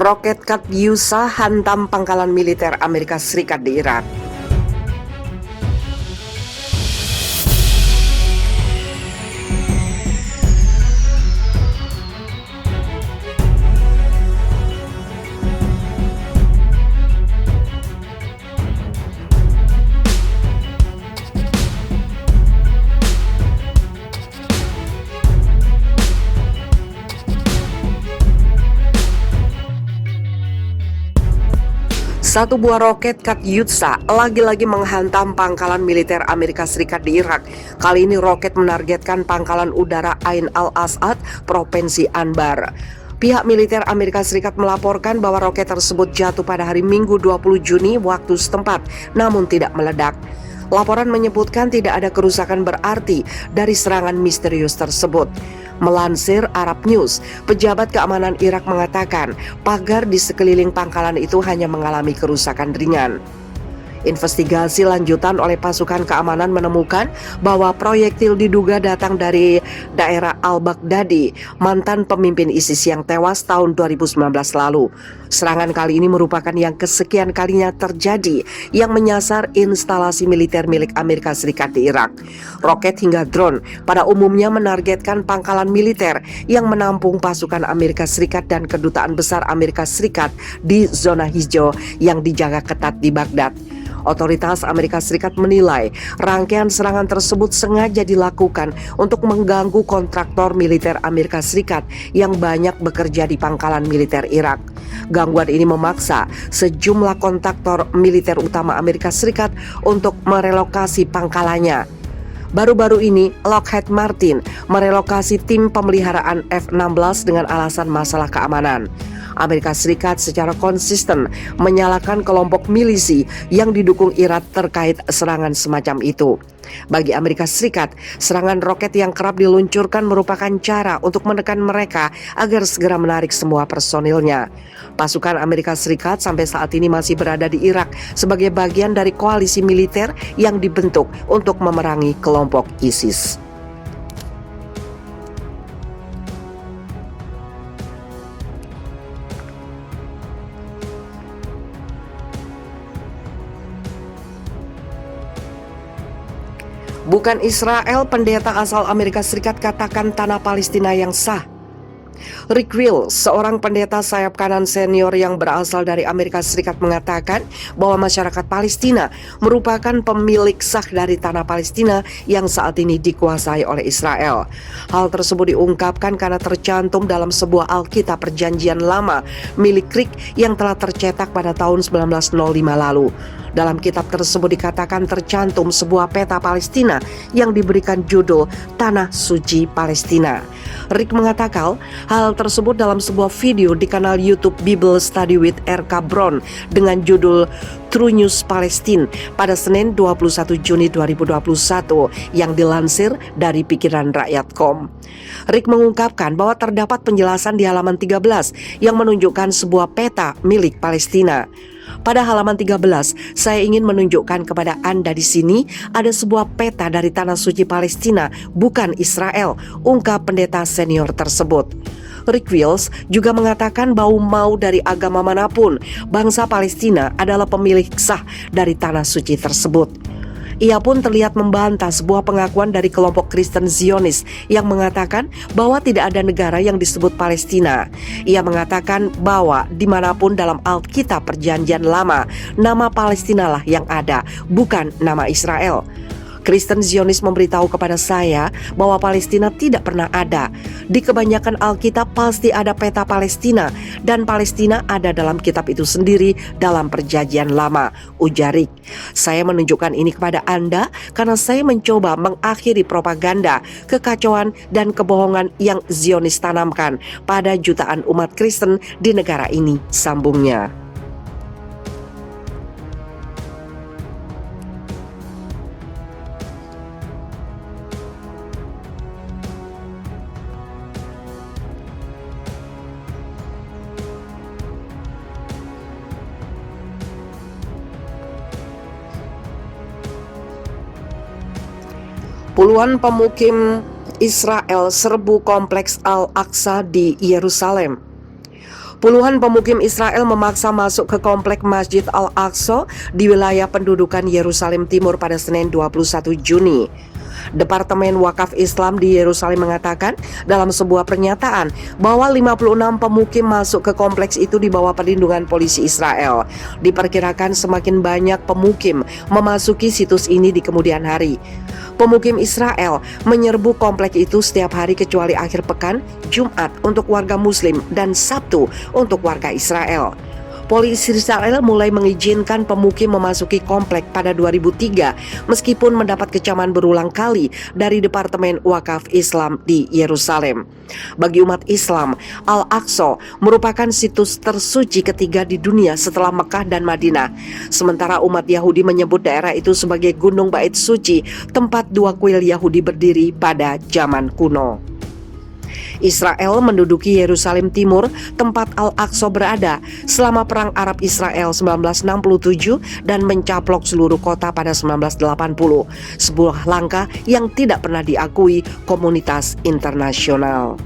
Roket Katyusha hantam pangkalan militer Amerika Serikat di Irak. Satu buah roket Katyusha lagi-lagi menghantam pangkalan militer Amerika Serikat di Irak. Kali ini roket menargetkan pangkalan udara Ain al-Asad, Provinsi Anbar. Pihak militer Amerika Serikat melaporkan bahwa roket tersebut jatuh pada hari Minggu 20 Juni waktu setempat, namun tidak meledak. Laporan menyebutkan tidak ada kerusakan berarti dari serangan misterius tersebut. Melansir Arab News, pejabat keamanan Irak mengatakan pagar di sekeliling pangkalan itu hanya mengalami kerusakan ringan. Investigasi lanjutan oleh pasukan keamanan menemukan bahwa proyektil diduga datang dari daerah Al-Baghdadi, mantan pemimpin ISIS yang tewas tahun 2019 lalu. Serangan kali ini merupakan yang kesekian kalinya terjadi yang menyasar instalasi militer milik Amerika Serikat di Irak. Roket hingga drone pada umumnya menargetkan pangkalan militer yang menampung pasukan Amerika Serikat dan kedutaan besar Amerika Serikat di zona hijau yang dijaga ketat di Baghdad. Otoritas Amerika Serikat menilai rangkaian serangan tersebut sengaja dilakukan untuk mengganggu kontraktor militer Amerika Serikat yang banyak bekerja di pangkalan militer Irak. Gangguan ini memaksa sejumlah kontraktor militer utama Amerika Serikat untuk merelokasi pangkalannya. Baru-baru ini, Lockheed Martin merelokasi tim pemeliharaan F-16 dengan alasan masalah keamanan. Amerika Serikat secara konsisten menyalahkan kelompok milisi yang didukung Irak terkait serangan semacam itu. Bagi Amerika Serikat, serangan roket yang kerap diluncurkan merupakan cara untuk menekan mereka agar segera menarik semua personilnya. Pasukan Amerika Serikat sampai saat ini masih berada di Irak sebagai bagian dari koalisi militer yang dibentuk untuk memerangi kelompok ISIS. Bukan Israel, pendeta asal Amerika Serikat katakan tanah Palestina yang sah. Rick Wills, seorang pendeta sayap kanan senior yang berasal dari Amerika Serikat mengatakan bahwa masyarakat Palestina merupakan pemilik sah dari tanah Palestina yang saat ini dikuasai oleh Israel. Hal tersebut diungkapkan karena tercantum dalam sebuah Alkitab Perjanjian Lama milik Rick yang telah tercetak pada tahun 1905 lalu. Dalam kitab tersebut dikatakan tercantum sebuah peta Palestina yang diberikan judul Tanah Suci Palestina. Rick mengatakan hal tersebut dalam sebuah video di kanal YouTube Bible Study with R.K. Brown dengan judul True News Palestine pada Senin 21 Juni 2021 yang dilansir dari pikiranrakyat.com. Rick mengungkapkan bahwa terdapat penjelasan di halaman 13 yang menunjukkan sebuah peta milik Palestina. Pada halaman 13, saya ingin menunjukkan kepada Anda di sini ada sebuah peta dari Tanah Suci Palestina, bukan Israel, ungkap pendeta senior tersebut. Rick Wills juga mengatakan bahwa mau dari agama manapun, bangsa Palestina adalah pemilik sah dari Tanah Suci tersebut. Ia pun terlihat membantah sebuah pengakuan dari kelompok Kristen Zionis yang mengatakan bahwa tidak ada negara yang disebut Palestina. Ia mengatakan bahwa dimanapun dalam Alkitab Perjanjian Lama, nama Palestina lah yang ada, bukan nama Israel. Kristen Zionis memberitahu kepada saya bahwa Palestina tidak pernah ada. Di kebanyakan Alkitab pasti ada peta Palestina dan Palestina ada dalam kitab itu sendiri dalam Perjanjian Lama, ujar Rick. Saya menunjukkan ini kepada Anda karena saya mencoba mengakhiri propaganda, kekacauan dan kebohongan yang Zionis tanamkan pada jutaan umat Kristen di negara ini, sambungnya. Puluhan pemukim Israel serbu kompleks Al-Aqsa di Yerusalem. Puluhan pemukim Israel memaksa masuk ke komplek Masjid Al-Aqsa di wilayah pendudukan Yerusalem Timur pada Senin 21 Juni. Departemen Wakaf Islam di Yerusalem mengatakan dalam sebuah pernyataan bahwa 56 pemukim masuk ke kompleks itu di bawah perlindungan polisi Israel. Diperkirakan semakin banyak pemukim memasuki situs ini di kemudian hari. Pemukim Israel menyerbu kompleks itu setiap hari kecuali akhir pekan, Jumat untuk warga Muslim dan Sabtu untuk warga Israel. Polisi Israel mulai mengizinkan pemukim memasuki komplek pada 2003 meskipun mendapat kecaman berulang kali dari Departemen Wakaf Islam di Yerusalem. Bagi umat Islam, Al-Aqsa merupakan situs tersuci ketiga di dunia setelah Mekah dan Madinah. Sementara umat Yahudi menyebut daerah itu sebagai Gunung Bait Suci, tempat dua kuil Yahudi berdiri pada zaman kuno. Israel menduduki Yerusalem Timur, tempat Al-Aqsa berada, selama Perang Arab Israel 1967 dan mencaplok seluruh kota pada 1980, sebuah langkah yang tidak pernah diakui komunitas internasional.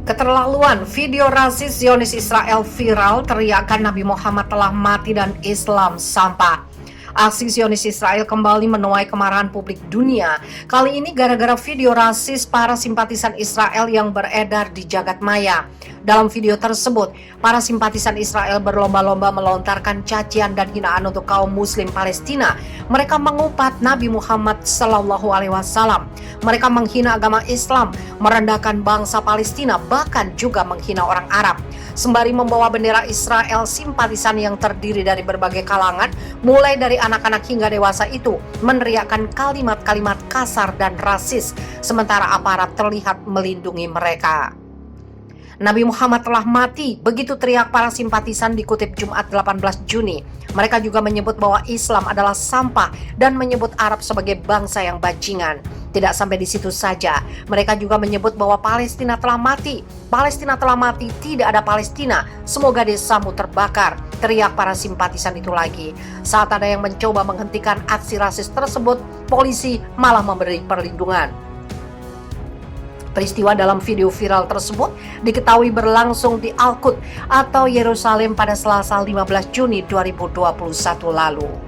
Keterlaluan, video rasis Zionis Israel viral, teriakan Nabi Muhammad telah mati dan Islam sampah. Aksi Zionis Israel kembali menuai kemarahan publik dunia. Kali ini gara-gara video rasis para simpatisan Israel yang beredar di jagat maya. Dalam video tersebut, para simpatisan Israel berlomba-lomba melontarkan cacian dan hinaan untuk kaum Muslim Palestina. Mereka mengumpat Nabi Muhammad SAW. Mereka menghina agama Islam, merendahkan bangsa Palestina, bahkan juga menghina orang Arab. Sembari membawa bendera Israel, simpatisan yang terdiri dari berbagai kalangan, mulai dari anak-anak hingga dewasa itu, meneriakkan kalimat-kalimat kasar dan rasis, sementara aparat terlihat melindungi mereka. Nabi Muhammad telah mati, begitu teriak para simpatisan dikutip Jumat 18 Juni. Mereka juga menyebut bahwa Islam adalah sampah dan menyebut Arab sebagai bangsa yang bajingan. Tidak sampai di situ saja, mereka juga menyebut bahwa Palestina telah mati. Palestina telah mati, tidak ada Palestina. Semoga desamu terbakar, teriak para simpatisan itu lagi. Saat ada yang mencoba menghentikan aksi rasis tersebut, polisi malah memberi perlindungan. Peristiwa dalam video viral tersebut diketahui berlangsung di Al-Quds atau Yerusalem pada Selasa 15 Juni 2021 lalu.